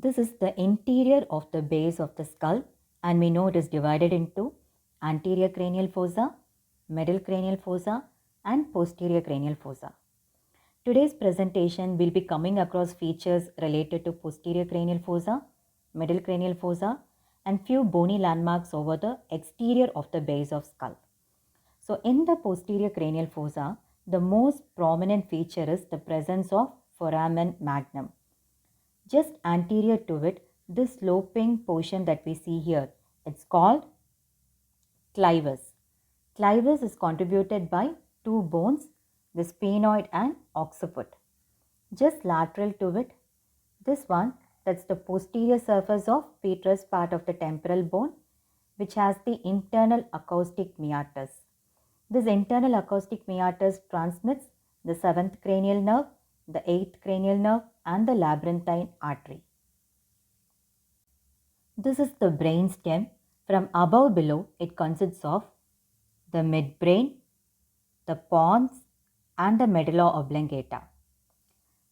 This is the interior of the base of the skull, and we know it is divided into anterior cranial fossa, middle cranial fossa, and posterior cranial fossa. Today's presentation will be coming across features related to posterior cranial fossa, middle cranial fossa, and few bony landmarks over the exterior of the base of skull. So in the posterior cranial fossa, the most prominent feature is the presence of foramen magnum. Just anterior to it, this sloping portion that we see here, it's called clivus. Clivus is contributed by two bones, the sphenoid and occiput. Just lateral to it, this one, that's the posterior surface of petrous part of the temporal bone, which has the internal acoustic meatus. This internal acoustic meatus transmits the 7th cranial nerve, the 8th cranial nerve, and the labyrinthine artery. This is the brain stem. From above below, it consists of the midbrain, the pons, and the medulla oblongata.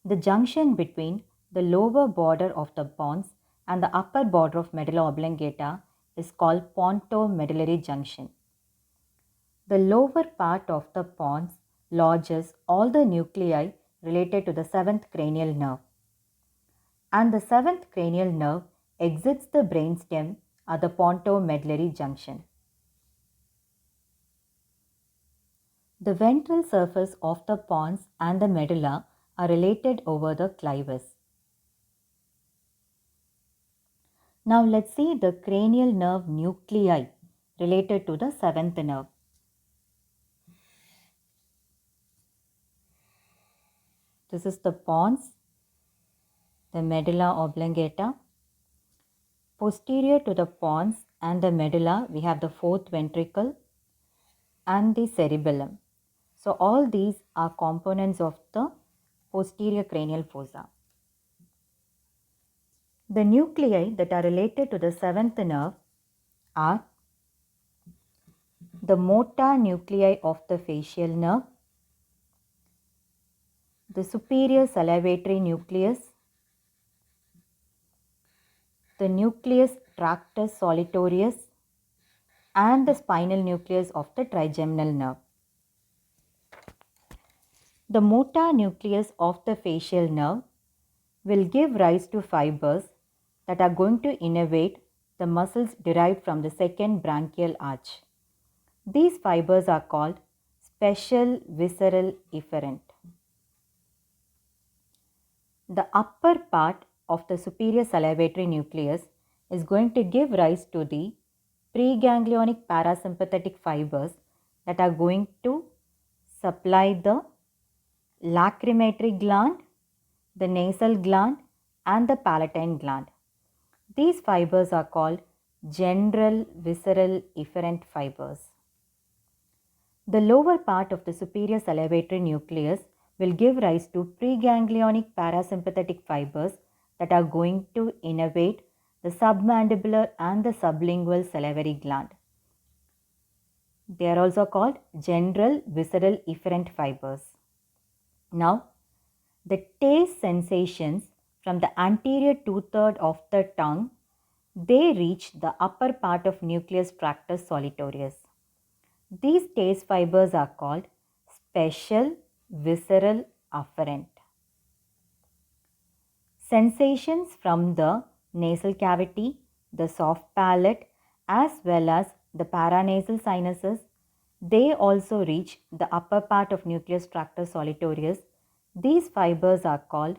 The junction between the lower border of the pons and the upper border of medulla oblongata is called pontomedullary junction. The lower part of the pons lodges all the nuclei related to the 7th cranial nerve, and the 7th cranial nerve exits the brainstem at the pontomedullary junction. The ventral surface of the pons and the medulla are related over the clivus. Now let's see the cranial nerve nuclei related to the 7th nerve. This is the pons, the medulla oblongata. Posterior to the pons and the medulla, we have the 4th ventricle and the cerebellum. So all these are components of the posterior cranial fossa. The nuclei that are related to the 7th nerve are the motor nuclei of the facial nerve, the superior salivatory nucleus, the nucleus tractus solitarius, and the spinal nucleus of the trigeminal nerve. The motor nucleus of the facial nerve will give rise to fibers that are going to innervate the muscles derived from the second branchial arch. These fibers are called special visceral efferent. The upper part of the superior salivatory nucleus is going to give rise to the preganglionic parasympathetic fibers that are going to supply the lacrimatory gland, the nasal gland, and the palatine gland. These fibers are called general visceral efferent fibers. The lower part of the superior salivatory nucleus will give rise to preganglionic parasympathetic fibers that are going to innervate the submandibular and the sublingual salivary gland. They are also called general visceral efferent fibers. Now, the taste sensations from the anterior 2/3 of the tongue, they reach the upper part of nucleus tractus solitarius. These taste fibers are called special visceral afferent. Sensations from the nasal cavity, the soft palate, as well as the paranasal sinuses, they also reach the upper part of nucleus tractus solitarius. These fibers are called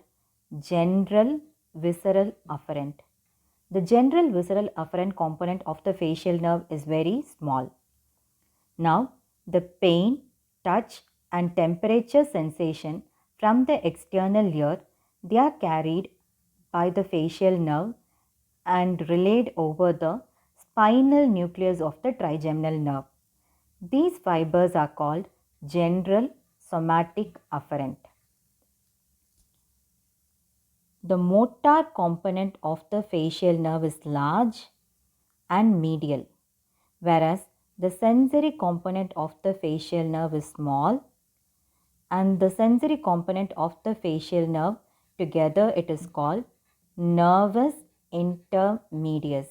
general visceral afferent. The general visceral afferent component of the facial nerve is very small. Now, the pain, touch, and temperature sensation from the external ear, they are carried by the facial nerve and relayed over the spinal nucleus of the trigeminal nerve. These fibers are called general somatic afferent. The motor component of the facial nerve is large and medial, whereas the sensory component of the facial nerve is small, and the sensory component of the facial nerve together it is called nervus intermedius.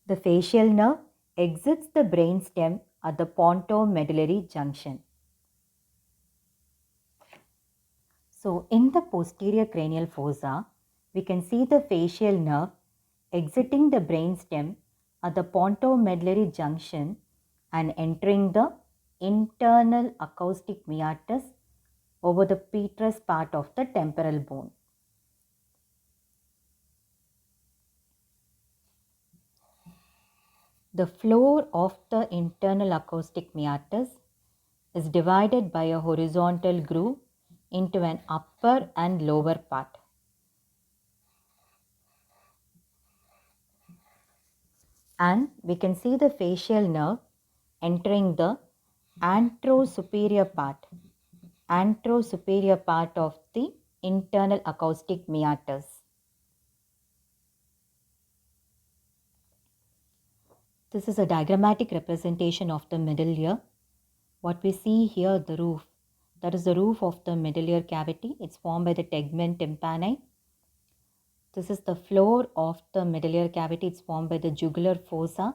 The facial nerve exits the brainstem at the pontomedullary junction. So, in the posterior cranial fossa, we can see the facial nerve exiting the brainstem at the pontomedullary junction and entering the internal acoustic meatus over the petrous part of the temporal bone. The floor of the internal acoustic meatus is divided by a horizontal groove into an upper and lower part. And we can see the facial nerve entering the anterosuperior part of the internal acoustic meatus. This is a diagrammatic representation of the middle ear. What we see here, the roof, that is the roof of the middle ear cavity. It's formed by the tegmen tympani. This is the floor of the middle ear cavity. It's formed by the jugular fossa,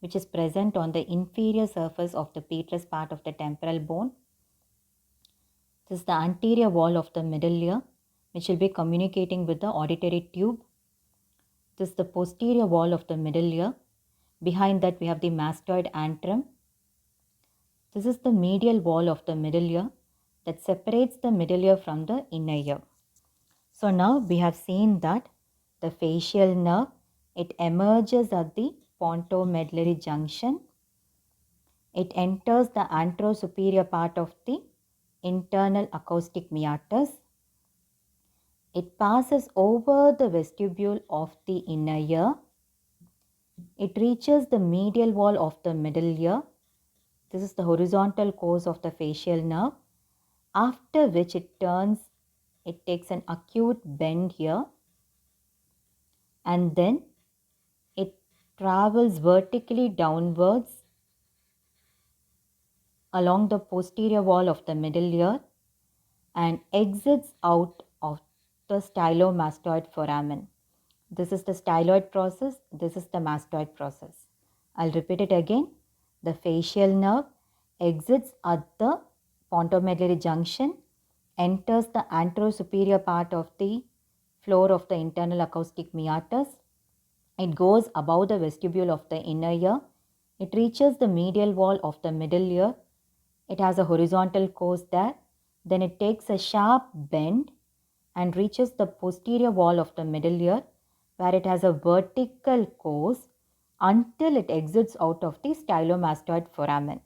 which is present on the inferior surface of the petrous part of the temporal bone. This is the anterior wall of the middle ear, which will be communicating with the auditory tube. This is the posterior wall of the middle ear. Behind that, we have the mastoid antrum. This is the medial wall of the middle ear that separates the middle ear from the inner ear. So now we have seen that the facial nerve, it emerges at the pontomedullary junction. It enters the anterosuperior part of the internal acoustic meatus. It passes over the vestibule of the inner ear. It reaches the medial wall of the middle ear. This is the horizontal course of the facial nerve, after which it takes an acute bend here, and then it travels vertically downwards along the posterior wall of the middle ear and exits out of the stylomastoid foramen. This is the styloid process, this is the mastoid process. I'll repeat it again. The facial nerve exits at the pontomedullary junction, enters the anterosuperior part of the floor of the internal acoustic meatus. It goes above the vestibule of the inner ear. It reaches the medial wall of the middle ear. It has a horizontal course there. Then it takes a sharp bend and reaches the posterior wall of the middle ear, where it has a vertical course until it exits out of the stylomastoid foramen.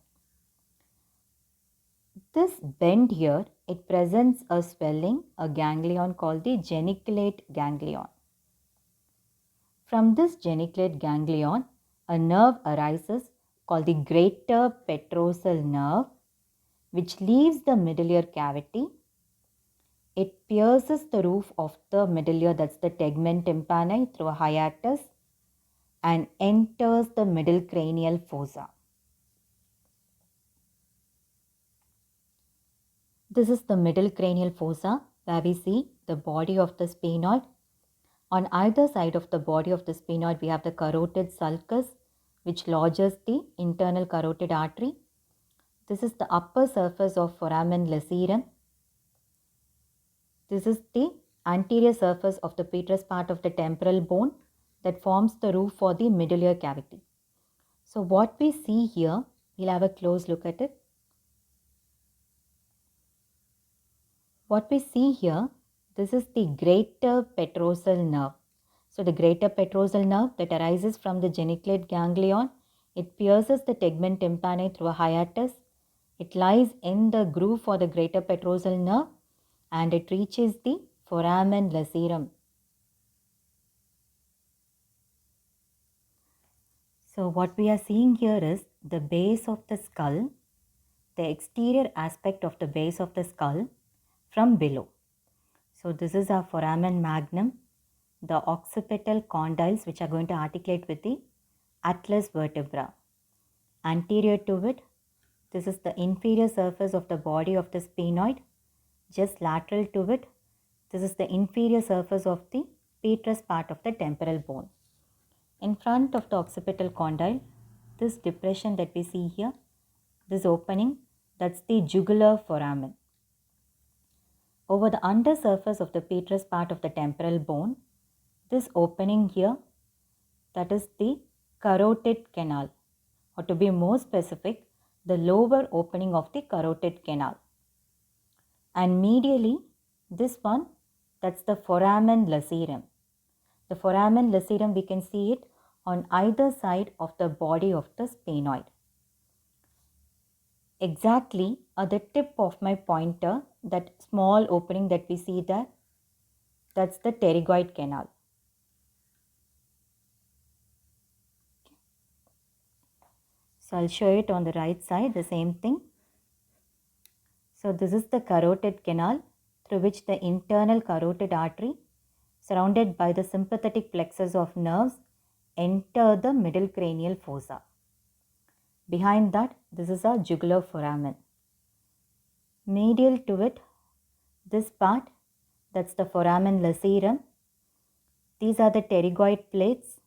This bend here, it presents a swelling, a ganglion called the geniculate ganglion. From this geniculate ganglion, a nerve arises called the greater petrosal nerve, which leaves the middle ear cavity. It pierces the roof of the middle ear, that's the tegmen tympani, through a hiatus and enters the middle cranial fossa. This is the middle cranial fossa, where we see the body of the sphenoid. On either side of the body of the sphenoid, we have the carotid sulcus, which lodges the internal carotid artery. This is the upper surface of foramen lacerum. This is the anterior surface of the petrous part of the temporal bone that forms the roof for the middle ear cavity. So what we see here, we'll have a close look at it. What we see here, this is the greater petrosal nerve. So the greater petrosal nerve that arises from the geniculate ganglion, it pierces the tegmen tympani through a hiatus. It lies in the groove for the greater petrosal nerve and it reaches the foramen lacerum. So what we are seeing here is the base of the skull, the exterior aspect of the base of the skull from below. So this is our foramen magnum, the occipital condyles which are going to articulate with the atlas vertebra. Anterior to it, This is the inferior surface of the body of the sphenoid. Just lateral to it, this is the inferior surface of the petrous part of the temporal bone. In front of the occipital condyle, this depression that we see here, this opening, that's the jugular foramen. Over the under surface of the petrous part of the temporal bone, this opening here, that is the carotid canal, or to be more specific, the lower opening of the carotid canal. And medially, this one, that's the foramen lacerum. The foramen lacerum, we can see it on either side of the body of the sphenoid. Exactly at the tip of my pointer, that small opening that we see there, that's the pterygoid canal. So I'll show it on the right side, the same thing. So this is the carotid canal through which the internal carotid artery, surrounded by the sympathetic plexus of nerves, enter the middle cranial fossa. Behind that, this is our jugular foramen. Medial to it, this part, that's the foramen lacerum. These are the pterygoid plates.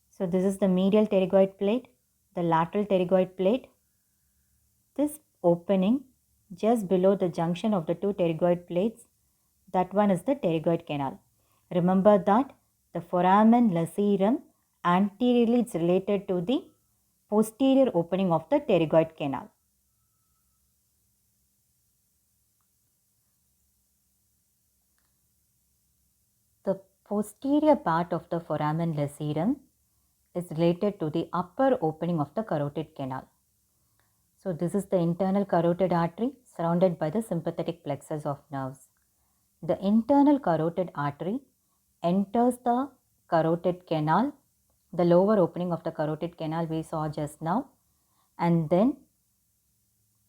So this is the medial pterygoid plate, the lateral pterygoid plate. This opening just below the junction of the two pterygoid plates, that one is the pterygoid canal. Remember that the foramen lacerum anteriorly is related to the posterior opening of the pterygoid canal. The posterior part of the foramen lacerum is related to the upper opening of the carotid canal. So this is the internal carotid artery surrounded by the sympathetic plexus of nerves. The internal carotid artery enters the carotid canal, the lower opening of the carotid canal we saw just now, and then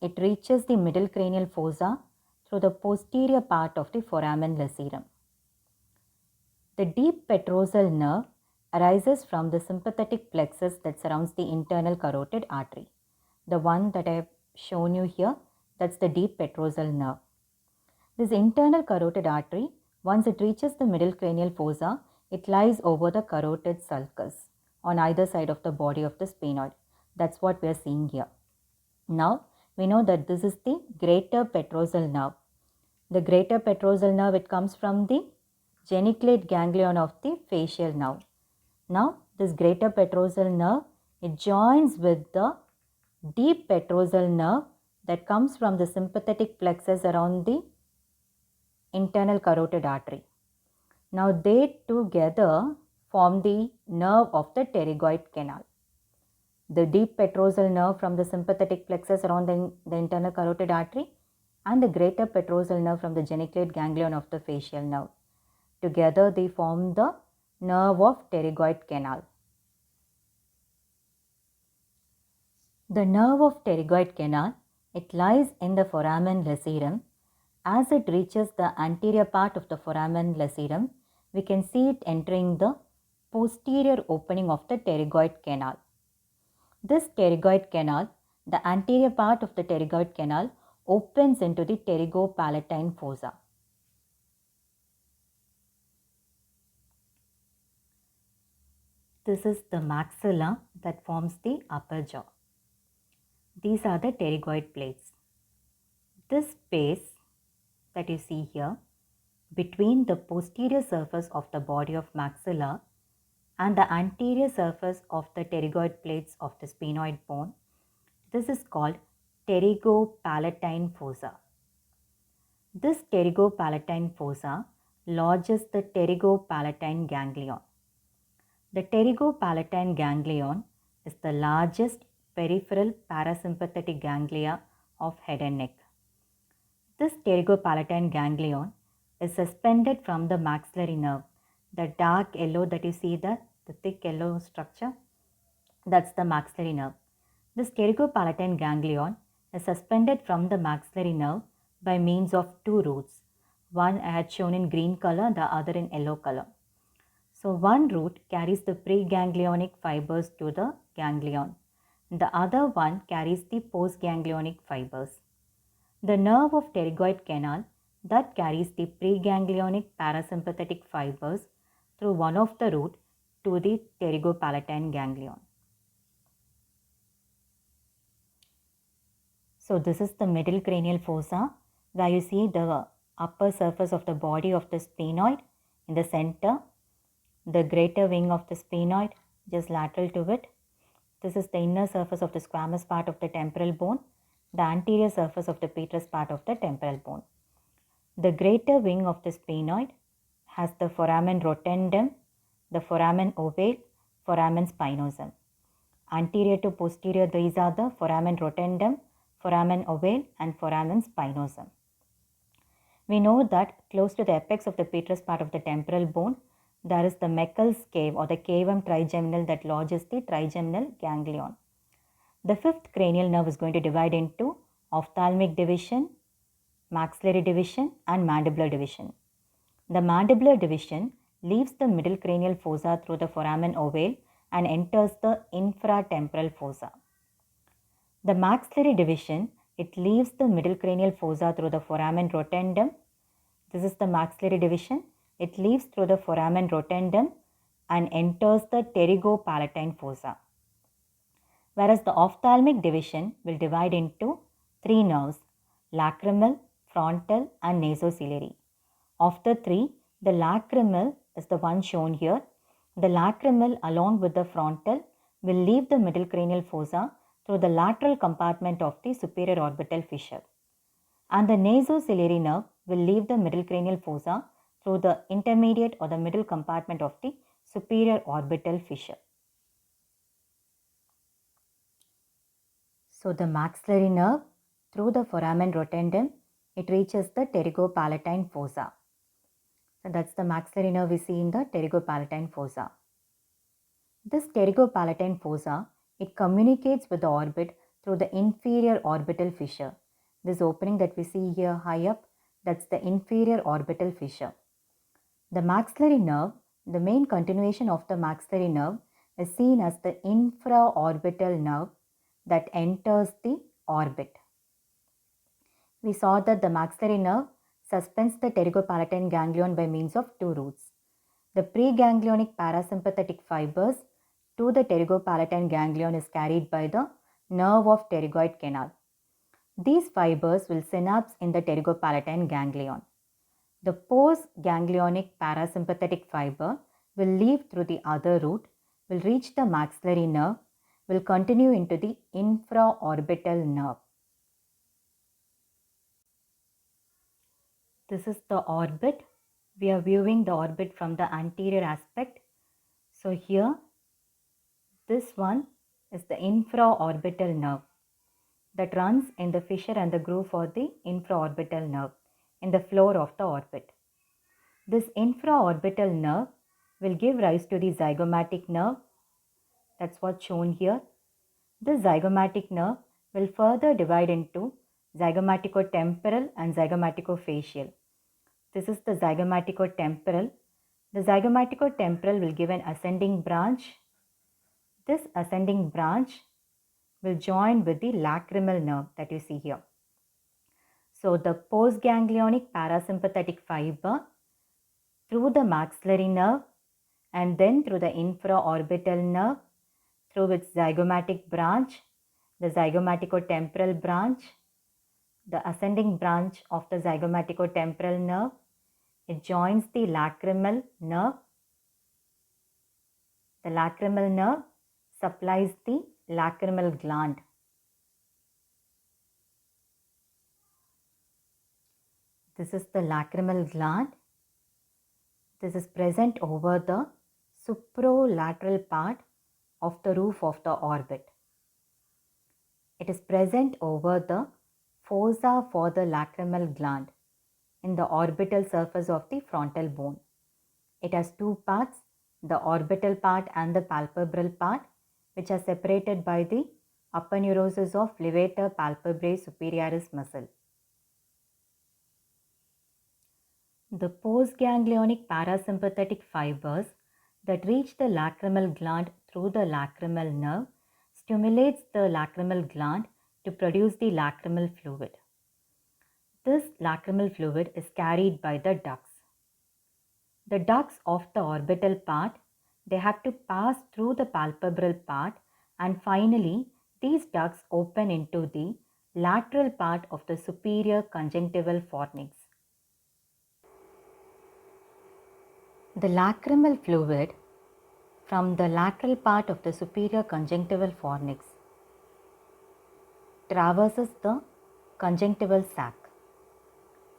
it reaches the middle cranial fossa through the posterior part of the foramen lacerum. The deep petrosal nerve arises from the sympathetic plexus that surrounds the internal carotid artery. The one that I have shown you here, that's the deep petrosal nerve. This internal carotid artery, once it reaches the middle cranial fossa, it lies over the carotid sulcus on either side of the body of the sphenoid. That's what we are seeing here. Now, we know that this is the greater petrosal nerve. The greater petrosal nerve, it comes from the geniculate ganglion of the facial nerve. Now, this greater petrosal nerve, it joins with the deep petrosal nerve that comes from the sympathetic plexus around the internal carotid artery. Now, they together form the nerve of the pterygoid canal. The deep petrosal nerve from the sympathetic plexus around the internal carotid artery and the greater petrosal nerve from the geniculate ganglion of the facial nerve. Together they form the nerve of pterygoid canal. The nerve of pterygoid canal, it lies in the foramen lacerum. As it reaches the anterior part of the foramen lacerum, we can see it entering the posterior opening of the pterygoid canal. This pterygoid canal, the anterior part of the pterygoid canal, opens into the pterygopalatine fossa. This is the maxilla that forms the upper jaw. These are the pterygoid plates. This space that you see here between the posterior surface of the body of maxilla and the anterior surface of the pterygoid plates of the sphenoid bone, this is called pterygopalatine fossa. This pterygopalatine fossa lodges the pterygopalatine ganglion. The pterygopalatine ganglion is the largest peripheral parasympathetic ganglia of head and neck. This pterygopalatine ganglion is suspended from the maxillary nerve. The dark yellow that you see there, the thick yellow structure, that's the maxillary nerve. This pterygopalatine ganglion is suspended from the maxillary nerve by means of two roots. One I had shown in green color, the other in yellow color. So one root carries the preganglionic fibers to the ganglion. The other one carries the postganglionic fibers. The nerve of pterygoid canal that carries the preganglionic parasympathetic fibers through one of the root to the pterygopalatine ganglion. So this is the middle cranial fossa, where you see the upper surface of the body of the sphenoid in the center, the greater wing of the sphenoid just lateral to it. This is the inner surface of the squamous part of the temporal bone, the anterior surface of the petrous part of the temporal bone. The greater wing of the sphenoid has the foramen rotundum, the foramen ovale, foramen spinosum. Anterior to posterior, these are the foramen rotundum, foramen ovale, and foramen spinosum. We know that close to the apex of the petrous part of the temporal bone, there is the Meckel's cave or the cavum trigeminal that lodges the trigeminal ganglion. The fifth cranial nerve is going to divide into ophthalmic division, maxillary division, and mandibular division. The mandibular division leaves the middle cranial fossa through the foramen ovale and enters the infratemporal fossa. The maxillary division, it leaves the middle cranial fossa through the foramen rotundum. This is the maxillary division. It leaves through the foramen rotundum and enters the pterygopalatine fossa. Whereas the ophthalmic division will divide into three nerves: lacrimal, frontal, and nasociliary. Of the three, the lacrimal is the one shown here. The lacrimal along with the frontal will leave the middle cranial fossa through the lateral compartment of the superior orbital fissure. And the nasociliary nerve will leave the middle cranial fossa through the intermediate or the middle compartment of the superior orbital fissure. So the maxillary nerve through the foramen rotundum, it reaches the pterygopalatine fossa. So that's the maxillary nerve we see in the pterygopalatine fossa. This pterygopalatine fossa, it communicates with the orbit through the inferior orbital fissure. This opening that we see here high up, that's the inferior orbital fissure. The maxillary nerve, the main continuation of the maxillary nerve, is seen as the infraorbital nerve that enters the orbit. We saw that the maxillary nerve suspends the pterygopalatine ganglion by means of two roots. The preganglionic parasympathetic fibers to the pterygopalatine ganglion is carried by the nerve of pterygoid canal. These fibers will synapse in the pterygopalatine ganglion. The postganglionic parasympathetic fiber will leave through the other root, will reach the maxillary nerve, will continue into the infraorbital nerve. This is the orbit. We are viewing the orbit from the anterior aspect. So here, this one is the infraorbital nerve that runs in the fissure and the groove for the infraorbital nerve in the floor of the orbit. This infraorbital nerve will give rise to the zygomatic nerve. That's what's shown here. This zygomatic nerve will further divide into zygomaticotemporal and zygomaticofacial. This is the zygomaticotemporal. The zygomaticotemporal will give an ascending branch. This ascending branch will join with the lacrimal nerve that you see here. So the postganglionic parasympathetic fiber through the maxillary nerve and then through the infraorbital nerve, through its zygomatic branch, the zygomaticotemporal branch, the ascending branch of the zygomaticotemporal nerve, it joins the lacrimal nerve. The lacrimal nerve supplies the lacrimal gland. This is the lacrimal gland. This is present over the suprolateral part of the roof of the orbit. It is present over the fossa for the lacrimal gland in the orbital surface of the frontal bone. It has two parts, the orbital part and the palpebral part, which are separated by the aponeurosis of levator palpebrae superioris muscle. The postganglionic parasympathetic fibers that reach the lacrimal gland through the lacrimal nerve stimulates the lacrimal gland to produce the lacrimal fluid. This lacrimal fluid is carried by the ducts. The ducts of the orbital part, they have to pass through the palpebral part, and finally these ducts open into the lateral part of the superior conjunctival fornix. The lacrimal fluid from the lateral part of the superior conjunctival fornix traverses the conjunctival sac.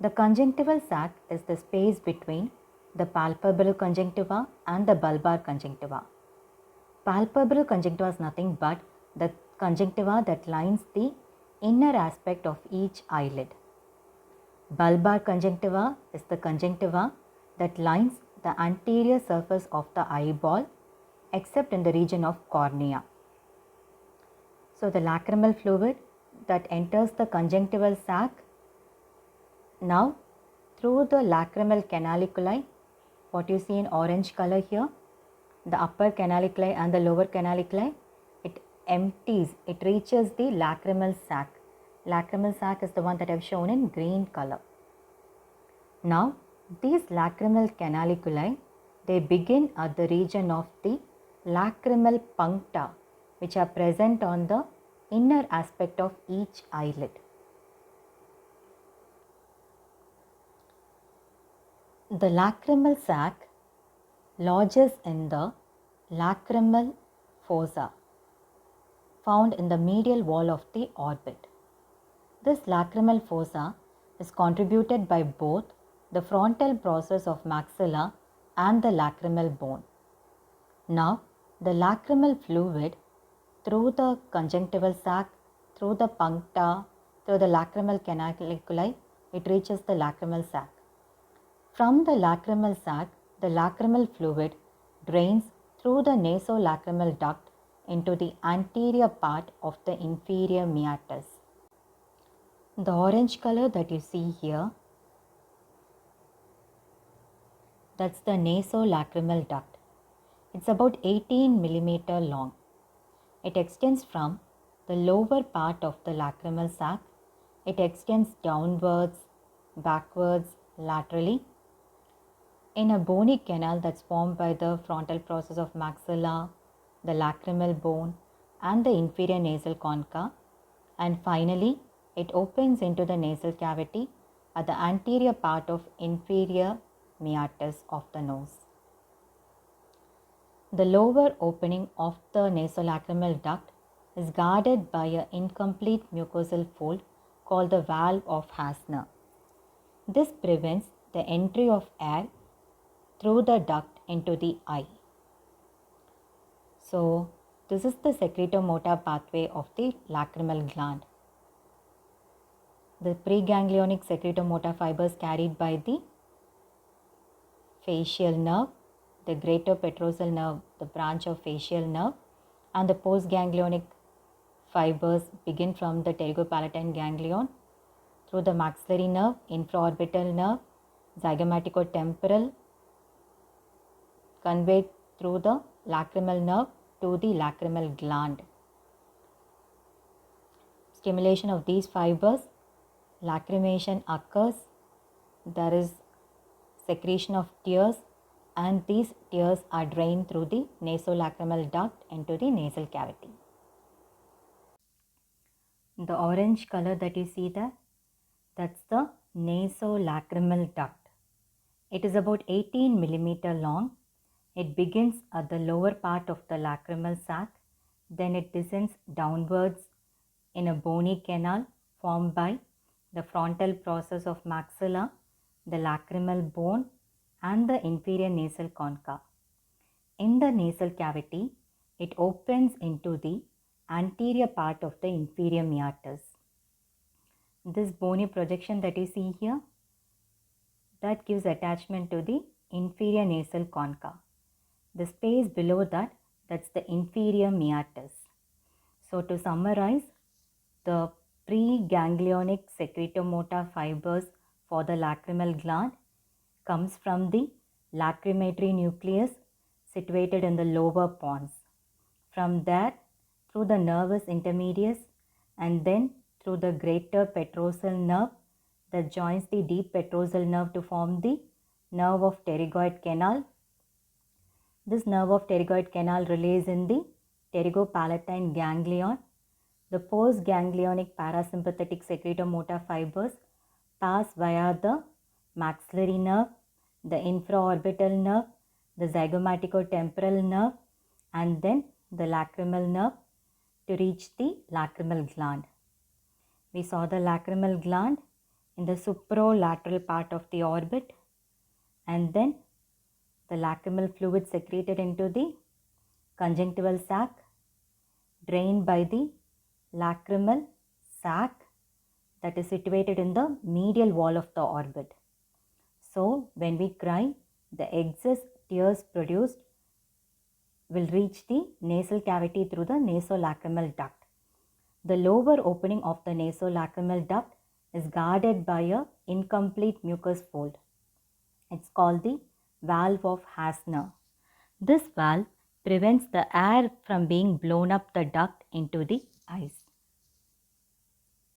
The conjunctival sac is the space between the palpebral conjunctiva and the bulbar conjunctiva. Palpebral conjunctiva is nothing but the conjunctiva that lines the inner aspect of each eyelid. Bulbar conjunctiva is the conjunctiva that lines the anterior surface of the eyeball except in the region of cornea. So the lacrimal fluid that enters the conjunctival sac now through the lacrimal canaliculi, what you see in orange color here, the upper canaliculi and the lower canaliculi, it empties, it reaches the lacrimal sac. Lacrimal sac is the one that I have shown in green color. Now these lacrimal canaliculi, they begin at the region of the lacrimal puncta, which are present on the inner aspect of each eyelid. The lacrimal sac lodges in the lacrimal fossa found in the medial wall of the orbit. This lacrimal fossa is contributed by both the frontal process of maxilla and the lacrimal bone. Now, the lacrimal fluid through the conjunctival sac, through the puncta, through the lacrimal canaliculi, it reaches the lacrimal sac. From the lacrimal sac, the lacrimal fluid drains through the nasolacrimal duct into the anterior part of the inferior meatus. The orange color that you see here, that's the nasolacrimal duct. It's about 18 millimeter long. It extends from the lower part of the lacrimal sac. It extends downwards, backwards, laterally in a bony canal that's formed by the frontal process of maxilla, the lacrimal bone and the inferior nasal concha, and finally it opens into the nasal cavity at the anterior part of inferior meatus of the nose. The lower opening of the nasolacrimal duct is guarded by an incomplete mucosal fold called the valve of Hasner. This prevents the entry of air through the duct into the eye. So, this is the secretomotor pathway of the lacrimal gland. The preganglionic secretomotor fibers carried by the facial nerve, the greatopetrosal nerve, the branch of facial nerve, and the postganglionic fibers begin from the pterygopalatine ganglion through the maxillary nerve, infraorbital nerve, zygomaticotemporal, conveyed through the lacrimal nerve to the lacrimal gland. Stimulation of these fibers, lacrimation occurs, there is secretion of tears, and these tears are drained through the nasolacrimal duct into the nasal cavity. The orange color that you see there, that's the nasolacrimal duct. It is about 18 millimeter long. It begins at the lower part of the lacrimal sac, then it descends downwards in a bony canal formed by the frontal process of maxilla, the lacrimal bone and the inferior nasal concha. In the nasal cavity, it opens into the anterior part of the inferior meatus. This bony projection that you see here, that gives attachment to the inferior nasal concha. The space below that, that's the inferior meatus. So to summarize, the preganglionic secretomotor fibers for the lacrimal gland comes from the lacrimatory nucleus situated in the lower pons. From there, through the nervus intermedius and then through the greater petrosal nerve that joins the deep petrosal nerve to form the nerve of pterygoid canal. This nerve of pterygoid canal relays in the pterygopalatine ganglion. The postganglionic parasympathetic secretomotor fibers pass via the maxillary nerve, the infraorbital nerve, the zygomaticotemporal nerve, and then the lacrimal nerve to reach the lacrimal gland. We saw the lacrimal gland in the supralateral part of the orbit, and then the lacrimal fluid secreted into the conjunctival sac, drained by the lacrimal sac that is situated in the medial wall of the orbit. So, when we cry, the excess tears produced will reach the nasal cavity through the nasolacrimal duct. The lower opening of the nasolacrimal duct is guarded by a incomplete mucus fold. It's called the valve of Hasner. This valve prevents the air from being blown up the duct into the eyes.